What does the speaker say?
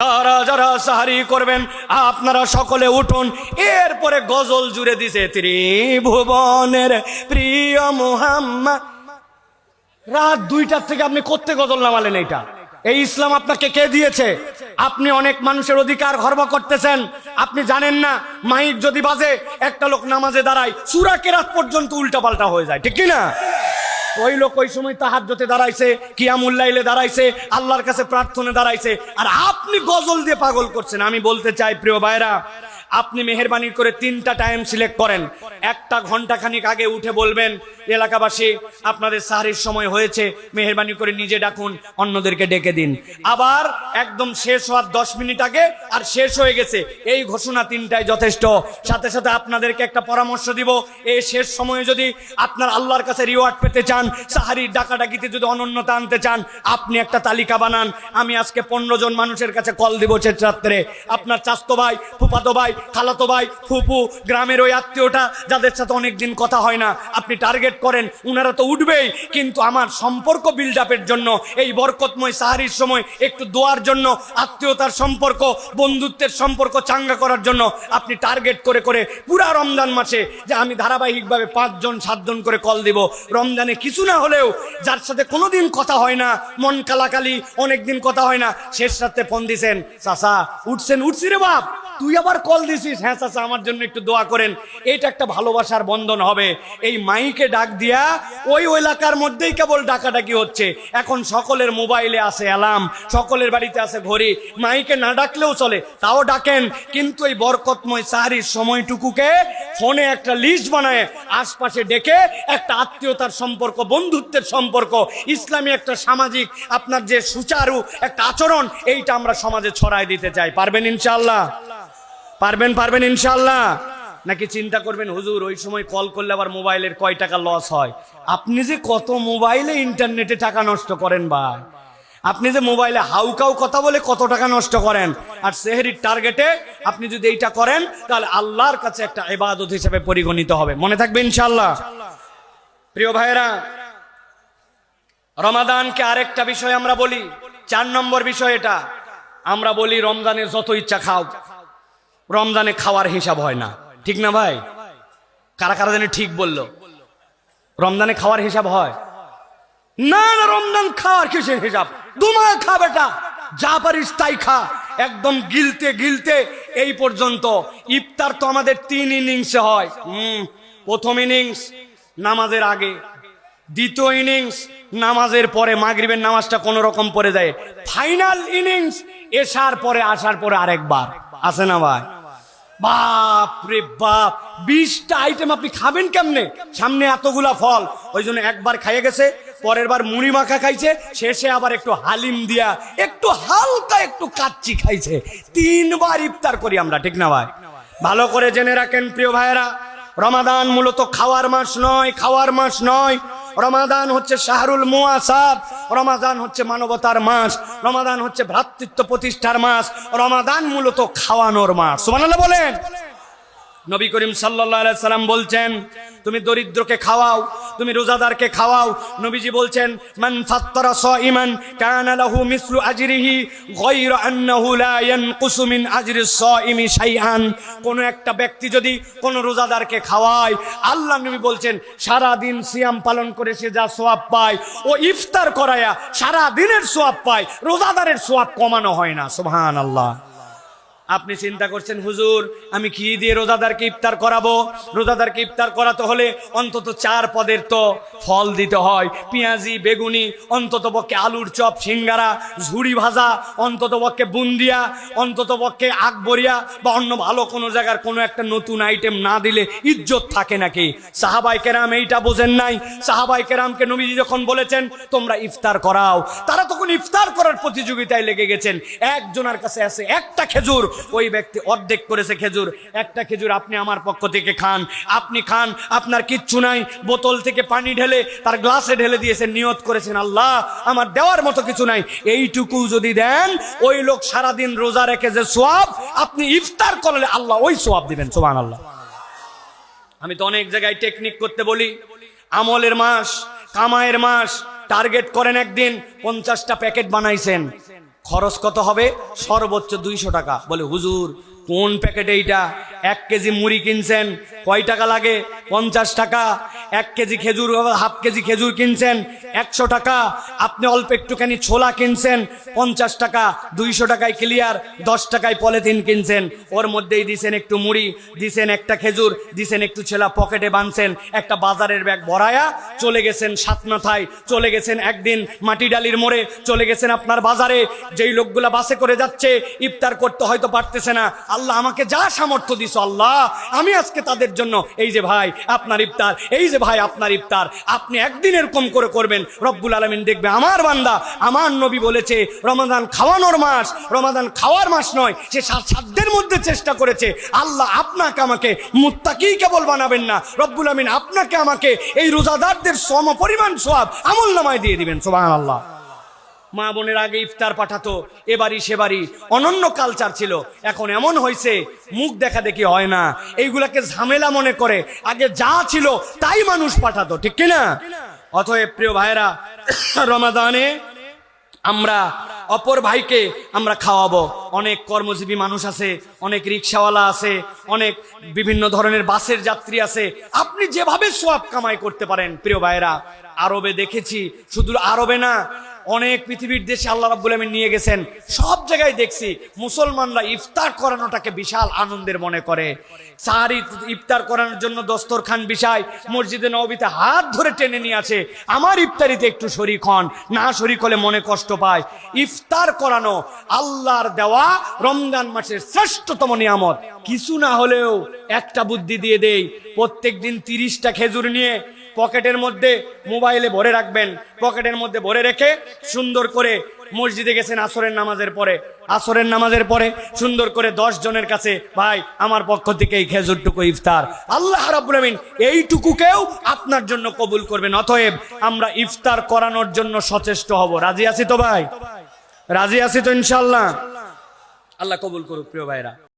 যারা যারা সাহারি করবেন আপনারা সকলে উঠুন। এরপরে গজল জুড়ে দিছে ত্রিভুবনের প্রিয় মুহাম্মদ। রাত 2টার থেকে আপনি করতে গজল নামালেন? এই ইসলাম আপনাকে কে দিয়েছে? আপনি অনেক মানুষের অধিকার খর্ব করতেছেন। আপনি জানেন না মাইক যদি বাজে একটা লোক নামাজে দাঁড়ায় সূরা কেরাত পর্যন্ত উল্টাপাল্টা হয়ে যায়, ঠিক কি না? ওই লোক ওই সময় তাহাজ্জুদে দাঁড়াইছে, কিয়ামুল লাইলে দাঁড়াইছে, আল্লাহর কাছে প্রার্থনা দাঁড়াইছে, আর আপনি গজল দিয়ে পাগল করছেন। আমি বলতে চাই প্রিয় ভাইরা, আপনি মেহেরবানি করে 3টা টাইম সিলেক্ট করেন। 1 ঘন্টা খানিক আগে উঠে বলবেন এলাকাবাসী আপনাদের সাহরির সময় হয়েছে, মেহেরবানি করে নিজে ডাকুন, অন্যদেরকে ডেকে দিন। আবার একদম শেষ হওয়ার 10 মিনিট আগে আর শেষ হয়ে গেছে, এই ঘোষণা 3টাই যথেষ্ট। সাথে সাথে আপনাদেরকে একটা পরামর্শ দিব, এই শেষ সময়ে যদি আপনার আল্লাহর কাছে রিওয়ার্ড পেতে চান, সাহারির ডাকাডাকিতে যদি অনন্যতা আনতে চান, আপনি একটা তালিকা বানান। আমি আজকে 15 জন মানুষের কাছে কল দিব শেষ রাত্রে। আপনার চাচতো ভাই, ফুফাতো ভাই, খালাতো ভাই, ফুপু, গ্রামের ওই আত্মীয়টা যাদের সাথে অনেকদিন কথা হয় না, আপনি টার্গেট করেন। উনারা তো উঠবেই, কিন্তু আমার সম্পর্ক বিল্ড আপের জন্য, এই বরকতময় সাহারির সময় একটু দোয়ার জন্য, আত্মীয়তার সম্পর্ক, বন্ধুত্বের সম্পর্ক চাঙ্গা করার জন্য আপনি টার্গেট করে করে পুরা রমজান মাসে যে আমি ধারাবাহিকভাবে 5 জন 7 জন করে কল দিব। রমজানে কিছু না হলেও যার সাথে কোনোদিন কথা হয় না, মন কালাকালি, অনেকদিন কথা হয় না, শেষ রাতে ফোন দিছেন, চাচা উঠছেন? উঠছি রে বাপ, তুই আবার কল দিছিস? হ্যাঁ চাচা আমার জন্য একটু দোয়া করেন। এটা একটা ভালোবাসার বন্ধন হবে। এই মাইকে ডাক দিয়া ওই এলাকার মধ্যেই কেবল ডাকাডাকি হচ্ছে। এখন সকলের মোবাইলে আছে অ্যালার্ম, সকলের বাড়িতে আছে ঘড়ি, মাইকে না ডাকলেও চলে, তাও ডাকেন। কিন্তু এই বরকতময় সাহারির সময়টুকুকে ফোনে একটা লিস্ট বানায় আশপাশে ডেকে একটা আত্মীয়তার সম্পর্ক, বন্ধুত্বের সম্পর্ক, ইসলামী একটা সামাজিক আপনার যে সুচারু একটা আচরণ, এইটা আমরা সমাজে ছড়াই দিতে চাই। পারবেন ইনশাআল্লাহ? পারবেন ইনশাআল্লাহ? নাকি চিন্তা করবেন হুজুর ওই সময় কল করলে আবার মোবাইলের কয় টাকা লস হয়? আপনি যে কত মোবাইলে ইন্টারনেটে টাকা নষ্ট করেন ভাই, আপনি যে মোবাইলে হাউকাউ কথা বলে কত টাকা নষ্ট করেন। আর সেহরির টার্গেটে আপনি যদি এইটা করেন তাহলে আল্লাহর কাছে একটা ইবাদত হিসেবে পরিগণিত হবে। মনে থাকবে ইনশাআল্লাহ। প্রিয় ভাইরা, রমাদানকে আরেকটা বিষয় আমরা বলি, 4 নম্বর বিষয় এটা। আমরা বলি রমজানের যত ইচ্ছা খাও, রমজানে খাওয়ার হিসাব হয় না, ঠিক না ভাই? কারা কারা জানি ঠিক বললো? রমজানে খাওয়ার হিসাব হয় না। না, রমজান খাওয়ার কিসের হিসাব? দুমায় খা বেটা, যা পারিস তাই খা, একদম গিলতে গিলতে এই পর্যন্ত। ইফতার তো আমাদের 3 ইনিংসে হয়। প্রথম ইনিংস নামাজের আগে, দ্বিতীয় ইনিংস নামাজের পরে, মাগরিবের নামাজটা কোন রকম পড়ে যায়, ফাইনাল ইনিংস এশার পরে, আসার পরে আরেকবার। আছে না ভাই? বাপ রে বাপ, 20টা আইটেম আপনি খাবেন কেমনে? সামনে এতগুলা ফল, ওই জন্য একবার খাইয়ে গেছে, পরের বার মুড়ি মাখা খাইছে, শেষে আবার একটু হালিম দিয়া একটু হালকা একটু কাচ্চি খাইছে। 3 বার ইফতার করি আমরা, ঠিক না ভাই? ভালো করে জেনে রাখেন প্রিয় ভাইয়েরা, রমাদান মূলত খাওয়ার মাস নয়, খাওয়ার মাস নয়। রমাদান হচ্ছে শাহরুল মুআসাত, রমাদান হচ্ছে মানবতার মাস, রমাদান হচ্ছে ভ্রাতৃত্ব প্রতিষ্ঠার মাস, রমাদান মূলত খাওয়ানোর মাস। সুবহানাল্লাহ বলেন। নবী করিম সাল্লাল্লাহু আলাইহি সাল্লাম বলছেন, তুমি দরিদ্রকে খাওয়াও, তুমি রোজাদারকে খাওয়াও। নবীজি বলছেন, মান ফাত্তারা সাইমান কানা লাহু মিসলু আজরিহি গায়রা আন্নাহু লা ইয়ানকুসু মিন আজরি সাইমি শাইআন। কোন একটা ব্যক্তি যদি কোন রোজাদারকে খাওয়ায়, আল্লাহ নবী বলছেন সারা দিন সিয়াম পালন করে সে যা সওয়াব পায়, ও ইফতার করায়া সারা দিনের সওয়াব পায়, রোজাদারের সওয়াব কমানো হয় না। সুবহানাল্লাহ। আপনি চিন্তা করছেন হুজুর আমি কি দিয়ে রোজাদারকে ইফতার করাবো? রোজাদারকে ইফতার করাতে হলে অন্তত 4 পদের তো ফল দিতে হয়, পেঁয়াজি, বেগুনি, অন্তত পক্ষে আলুর চপ, সিঙ্গারা, ঝুড়ি ভাজা, অন্তত পক্ষে বুন্দিয়া, অন্তত পক্ষে আকবরিয়া বা অন্য ভালো কোনো জায়গার কোনো একটা নতুন আইটেম না দিলে ইজ্জত থাকে নাকি? সাহাবায়ে কেরাম এইটা বোঝেন নাই। সাহাবায়ে কেরামকে নবীজি যখন বলেছেন তোমরা ইফতার করাও, তারা তখন ইফতার করার প্রতিযোগিতায় লেগে গেছেন। একজনের কাছে আছে একটা খেজুর, ওই ব্যক্তি অর্ধেক করেছে খেজুর। একটা খেজুর আপনি আমার পক্ষ থেকে খান, আপনি খান, আপনার কিচ্ছু নাই। বোতল থেকে পানি ঢেলে তার গ্লাসে ঢেলে দিয়েছেন, নিয়ত করেছেন আল্লাহ আমার দেওয়ার মতো কিছু নাই, এইটুকু যদি দেন, ওই লোক সারাদিন রোজা রেখে যে সওয়াব, আপনি ইফতার করলে আল্লাহ ওই সওয়াব দিবেন। সুবহানাল্লাহ। আমি তো অনেক জায়গায় টেকনিক করতে বলি, আমলের মাস, কামায়ের মাস, টার্গেট করেন একদিন 50টা প্যাকেট বানাইছেন, খরচ কত হবে? সর্বোচ্চ 200 টাকা। বলে হুজুর কোন প্যাকেটে এইটা? 1 কেজি মুড়ি কিনছেন, কয় টাকা লাগে? 50 টাকা। 1 কেজি খেজুর, হাফ কেজি খেজুর কিনছেন, 100 টাকা। আপনি অল্প একটুখানি ছোলা কিনছেন, 50 টাকা। 200 টাকায় ক্লিয়ার। 10 টাকায় পলিথিন কিনছেন, ওর মধ্যেই দিছেন একটু মুড়ি, দিছেন একটা খেজুর, দিছেন একটু ছোলা, পকেটে বাঁধছেন, একটা বাজারের ব্যাগ ভরায়া চলে গেছেন সাতমাথায়, চলে গেছেন একদিন মাটিডালির মোড়ে, চলে গেছেন আপনার বাজারে। যেই লোকগুলা বাসে করে যাচ্ছে, ইফতার করতে হয়তো পারতেছে না, আল্লাহ আমাকে যা সামর্থ্য দিছো আল্লাহ, আমি আজকে তাদের জন্য এই যে ভাই আপনার ইফতার, এই যে ভাই আপনার ইফতার, আপনি একদিন এরকম করে করবেন, রব্বুল আলামিন দেখবে আমার বান্দা। আমার নবী বলেছে রমাদান খাওয়ানোর মাস, রমাদান খাওয়ার মাস নয়, সে সাধ্যের মধ্যে চেষ্টা করেছে। আল্লাহ আপনাকে আমাকে মুত্তাকি কেবল বানাবেন না, রব্বুল আলামিন আপনাকে আমাকে এই রোজাদারদের সম পরিমাণ সওয়াব আমলনামায় দিয়ে দিবেন। সুবহানাল্লাহ। মা বোনের আগে ইফতার পাঠাতো, এবারই সেবারই অনন্য কালচার ছিল। এখন এমন হয়েছে মুখ দেখা দেখি হয় না, এইগুলাকে ঝামেলা মনে করে আগে যা ছিল তাই মানুষ পাঠাতো, ঠিক কিনা? অতএব প্রিয় ভাইরা, রমাদানে আমরা অপর ভাইকে আমরা খাওয়াবো। অনেক কর্মজীবী মানুষ আছে, অনেক রিক্সাওয়ালা আছে, অনেক বিভিন্ন ধরনের বাসের যাত্রী আছে। আপনি যেভাবে সওয়াব কামাই করতে পারেন প্রিয় ভাইরা, আরবে দেখেছি, শুধু আরবে না, অনেক পৃথিবীর দেশে আল্লাহ রাব্বুল আলামিন নিয়ে গেছেন, সব জায়গায় দেখছি মুসলমানরা ইফতার করানোটাকে বিশাল আনন্দের মনে করে। সাহারি ইফতার করানোর জন্য দস্তরখান বিছায়, মসজিদে নববীতে হাত ধরে টেনে নিয়ে আসে, আমার ইফতারিতে একটু শরীক হন, না শরীক হলে মনে কষ্ট পায়। ইফতার করানো আল্লাহর দেওয়া রমজান মাসের শ্রেষ্ঠতম নিয়ামত। কিছু না হলেও একটা বুদ্ধি দিয়ে দেই, প্রত্যেকদিন 30টা খেজুর নিয়ে পকেটের মধ্যে মোবাইলে ভরে রাখবেন, পকেটের মধ্যে ভরে রেখে সুন্দর করে মসজিদে গেছেন আসরের নামাজের পরে সুন্দর করে 10 জনের কাছে, ভাই আমার পক্ষ থেকে এই খেজুরটুকু ইফতার, আল্লাহ রাব্বুল আলামিন এইটুকুকেও আপনার জন্য কবুল করবেন। অতএব আমরা ইফতার করানোর জন্য সচেষ্ট হব। রাজি আছি তো ভাই? রাজি আছি তো ইনশাআল্লাহ? আল্লাহ কবুল করুক প্রিয় ভাইরা।